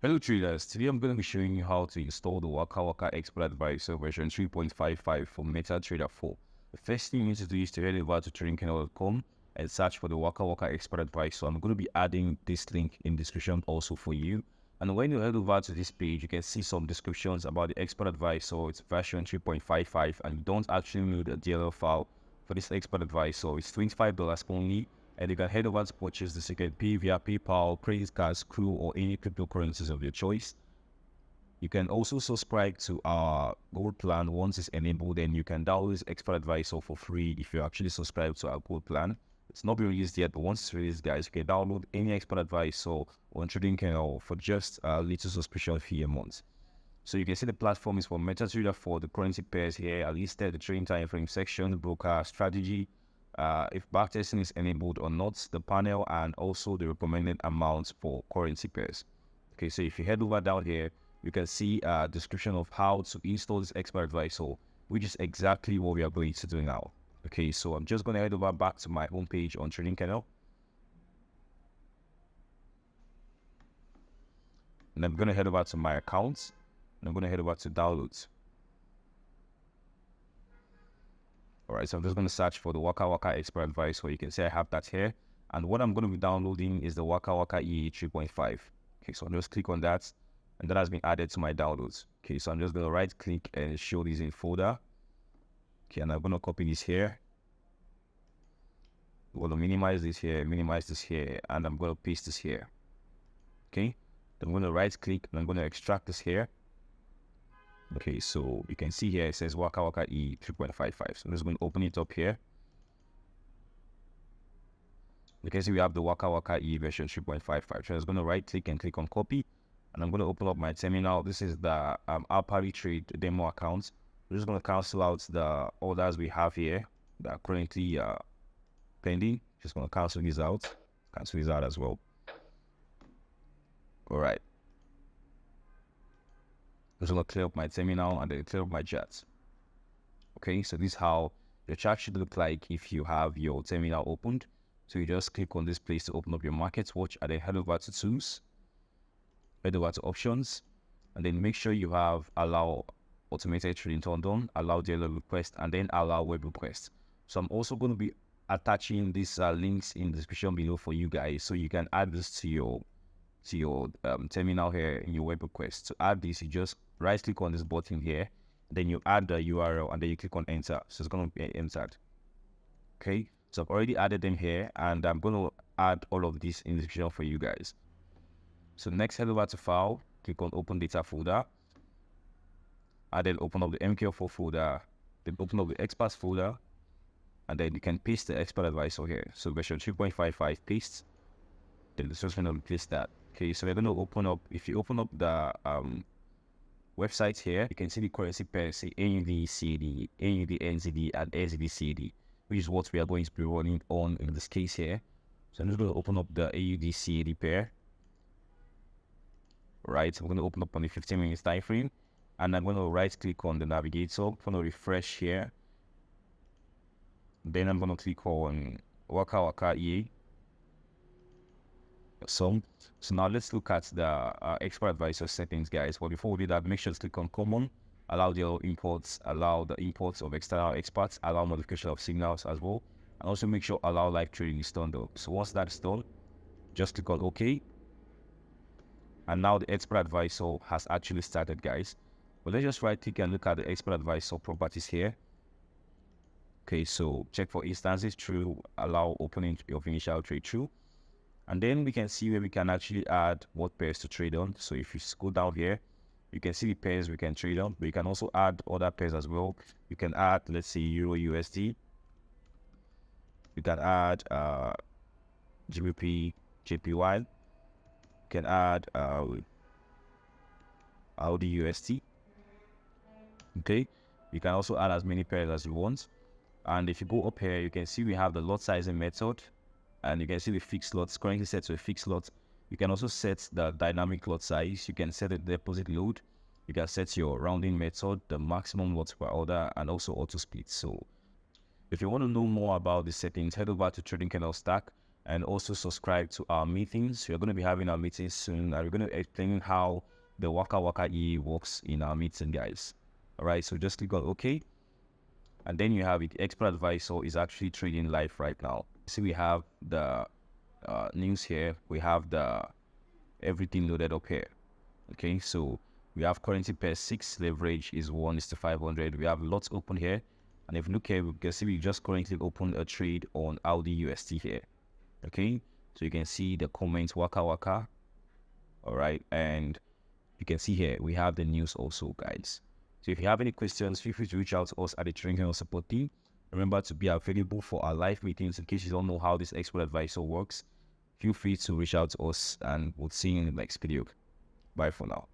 Hello traders, today I'm going to be showing you how to install the Waka Waka Expert Advisor version 3.55 for MetaTrader 4. The first thing you need to do is to head over to tradingcanal.com and search for the Waka Waka Expert Advisor. I'm going to be adding this link in the description also for you. And when you head over to this page, you can see some descriptions about the Expert Advisor. It's version 3.55 and you don't actually need a DLL file for this Expert Advisor. It's $25 only. And you can head over to purchase this. You can pay via PayPal, credit cards, Screw, or any cryptocurrencies of your choice. You can also subscribe to our gold plan. Once it's enabled, then you can download this Expert Advisor for free if you actually subscribe to our gold plan. It's not been released yet, but once it's released, guys, you can download any Expert Advisor on Trading Canal for just a little subscription fee a month. So you can see the platform is for MetaTrader 4. The currency pairs here are listed, the trading time frame section, broker strategy, if backtesting is enabled or not, the panel, and also the recommended amounts for currency pairs. Okay, so if you head over down here, you can see a description of how to install this Expert Advisor, which is exactly what we are going to do now. Okay, so I'm just going to head over back to my home page on Trading Canal. And I'm going to head over to my accounts. And I'm going to head over to downloads. Alright, so I'm just going to search for the Waka Waka Expert Advisor. You can see I have that here. And what I'm going to be downloading is the Waka Waka EA 3.5. Okay, so I'll just click on that. And that has been added to my downloads. Okay, so I'm just going to right click and show this in folder. Okay, and I'm going to copy this here. I'm going to minimize this here, and I'm going to paste this here. Okay, then I'm going to right click and I'm going to extract this here. Okay, so you can see here it says Waka Waka E 3.55. So I'm just going to open it up here. You can see we have the Waka Waka E version 3.55. So I'm just going to right click and click on copy. And I'm going to open up my terminal. This is the Alpari Trade demo account. We're just going to cancel out the orders we have here that are currently pending. Just going to cancel these out. Cancel these out as well. All right. I'm just going to clear up my terminal and then clear up my chart. Okay, so this is how your chart should look like if you have your terminal opened. So you just click on this place to open up your market watch and then head over to tools, head over to options, and then make sure you have allow automated trading turned on, allow DLL request, and then allow web request. So I'm also going to be attaching these links in the description below for you guys, so you can add this to your terminal here in your web request. To add this, you just right click on this button here, then you add the URL and then you click on enter. So it's going to be entered. Okay, so I've already added them here, and I'm going to add all of this in the description for you guys. So next, head over to file, click on open data folder, and then open up the MK4 folder, then open up the experts folder, and then you can paste the Expert Advisor here. So version 3.55 paste, then it's just going to replace that. Okay, so we're going to open up, if you open up the website here, you can see the currency pairs, say AUD CAD, AUD NZD, and NZD CAD, which is what we are going to be running on in this case here. So I'm just going to open up the AUD CAD pair. Right, so I'm going to open up on the 15 minutes time frame, and I'm going to right click on the navigator. I'm going to refresh here. Then I'm going to click on Waka Waka EA. So now let's look at the Expert Advisor settings, guys. But before we do that, make sure to click on common, allow the imports, allow the imports of external experts, allow notification of signals as well, and also make sure allow live trading is turned on. So once that's done, just click on OK. And now the Expert Advisor has actually started, guys. But let's just right click and look at the Expert Advisor properties here. Okay, so check for instances true, allow opening of initial trade true. And then we can see where we can actually add what pairs to trade on. So if you go down here, you can see the pairs we can trade on, but you can also add other pairs as well. You can add, let's say, Euro USD. You can add GBP, JPY. You can add Audi USD. Okay, you can also add as many pairs as you want. And if you go up here, you can see we have the lot sizing method, and you can see the fixed lots currently set to a fixed lot. You can also set the dynamic lot size. You can set the deposit load. You can set your rounding method, the maximum lots per order, and also auto split. So if you want to know more about the settings, head over to Trading Canal Stack and also subscribe to our meetings. We're going to be having our meetings soon, and we're going to explain how the Waka Waka E works in our meeting, guys. All right, so just click on OK, and then you have it. Expert Advisor is actually trading live right now. See, we have the news here. We have the everything loaded up here. Okay, so we have currency pair 6, leverage is 1:500. We have lots open here, and if you look here, we can see we just currently opened a trade on Audi UST here. Okay, so you can see the comments Waka Waka. All right, and you can see here we have the news also, guys. So if you have any questions, feel free to reach out to us at the Trading or Support team. Remember to be available for our live meetings. In case you don't know how this Expert Advisor works, feel free to reach out to us, and we'll see you in the next video. Bye for now.